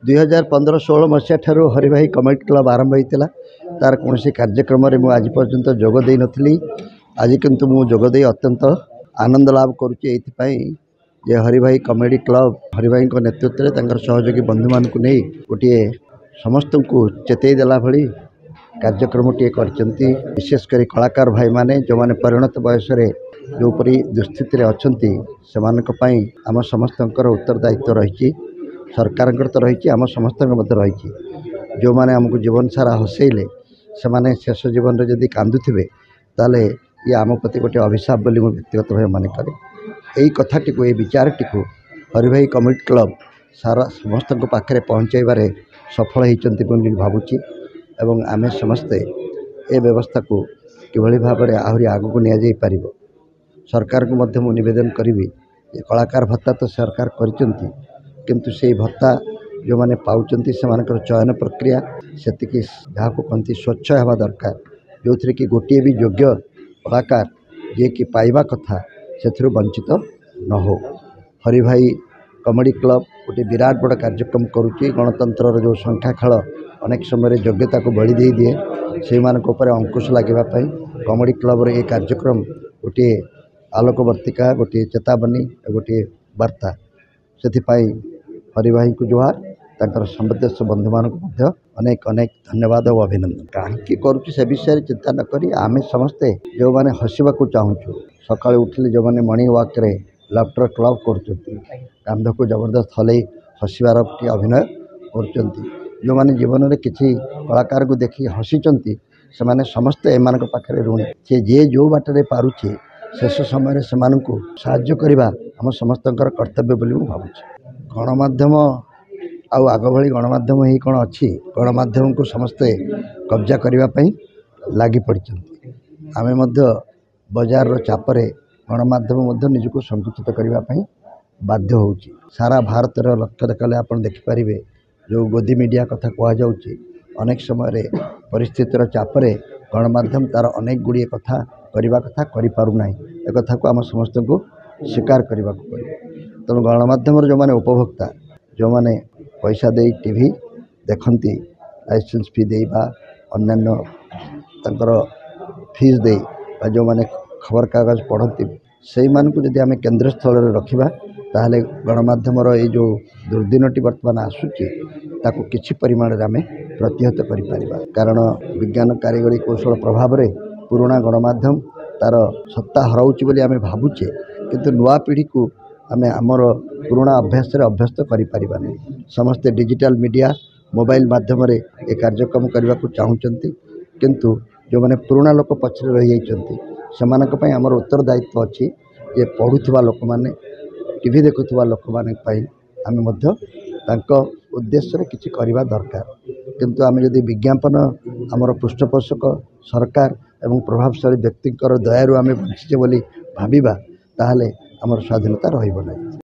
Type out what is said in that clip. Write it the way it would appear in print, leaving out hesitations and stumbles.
2015-16 मसीहा ठारू Haribhai committee club आरंभ होता तार कौन कार्यक्रम आज पर्यंत जोग दे नी आज किंतु मु जोग दे अत्यंत आनंद लाभ करुच्ची जे हरिभाई कमेटी क्लब हरिभाई नेतृत्व में सहयोगी बंधु मान नहीं गोटे समस्त को चेतई देला भली कार्यक्रम टे करचंती। विशेषकर कलाकार भाई माने जो माने परिणत बयस जोपरी दुस्थिति अच्छा से आम समस्त उत्तरदायित्व रही सरकार तो रही आम समस्त रही जो माने आमको जीवन सारा हसैले से माने शेष जीवन में जदि कांदुवे ताले ये आम प्रति गोटे अभिशाप बोली मैं व्यक्तिगत भाव मन करे। यही कथाटी को विचारटी को हरिभाई कमेटी क्लब सारा समस्त पाखे पहुँचाइबारे सफल होती भावुची एवं आमे समस्ते ए व्यवस्था को किभली भाव में आहरी आगू नि सरकार को मध्य निवेदन करी कलाकार भत्ता तो सरकार करिसेंती किंतु से भत्ता जो माने पाउचंती से मानकर चयन प्रक्रिया से जहाँ को कहती स्वच्छ हवा दरकार जो थी कि गोटे भी योग्य कलाकार जे कि पाइबा कथा से वंचित न हो। हरिभाई कमेटी क्लब गोटे विराट बड़ कार्यक्रम करुच्ची गणतंत्र जो संख्या खेल अनेक समय योग्यता को बड़ी दे दिए से अंकुश लगे कमेटी क्लब ये कार्यक्रम गोटे आलोकवर्तिका गोटे चेतावनी गोटे वार्ता से हरिभाई को जोहार तांकर सदस्य बंधु मान अनेक अनेक धन्यवाद और अभिनंदन कहीं करुच्ची से विषय चिंता न करी आमे समस्ते जो माने हसवा को चाहूँ सकाଳେ उठिले जो माने मॉर्निंग वॉक रे लाफ्टर क्लब करचंती कांध को जबरदस्त हलै हसवार अभिनय करचंती जो माने जीवन में किसी कलाकार को देखी हसीचंती से माने समस्ते एमान पाखे ऋणी से जे जो बाटे पारुचे शेष समय से साहाय्य करवा आम समस्त कर्तव्य बोली मैं भावुँ। गणमाध्यम आग भली गणमाध्यम ही कौन अच्छी गणमाध्यम को समस्ते कब्जा करने लगी पड़ी आमे बजार चापरे गणमाध्यम निजको संकुचित करने बाध्य हो सारा भारत लक्ष्य देखले आप देखिपारे जो गोदी मीडिया कथा कहुच्छे अनेक समय परिस्थितिर चापरे गणमाध्यम तार अनेक गुड़िए कथा करने कथा करें एक कथा को आम समस्त को स्वीकार करने को पड़े। तेणु गणमाध्यम जो माने उपभोक्ता जो माने पैसा दे टीवी देखती लाइसेंस फी दे अन्य फीस दे जो माने खबर कागज पढ़ती से मानक जदि आम केन्द्र स्थल रखा ताहले गणमाध्यम ये जो दुर्दिनटी बर्तमान आसूची ताकू किछि परिमाण आम प्रतिहत करिपारिबा कारण विज्ञान कारिगरी कौशल प्रभाव में पुराणा गणमाध्यम तार सत्ता हराउची बोली आम भावुचे किंतु नुआ पीढ़ी को आम आमर पुराणा अभ्यास अभ्यस्त करें समस्ते डिजिटल मीडिया मोबाइल माध्यम ये कार्यक्रम करने को चाहूँगी किंतु जो मैंने पुराणा लोक पछरे रही से आमर उत्तरदायित्व अच्छी ये पढ़ुवा लोक मैंने टीवी देखुवा लोक मैंने आम उद्देश्य किसी करवा दरकार किंतु आम जदि विज्ञापन आमर पृष्ठपोषक सरकार एवं प्रभावशाली व्यक्ति दयारू आम बंचीचे बोली भाविबा ताहले आमर स्वाधीनता रहिबो नहीं।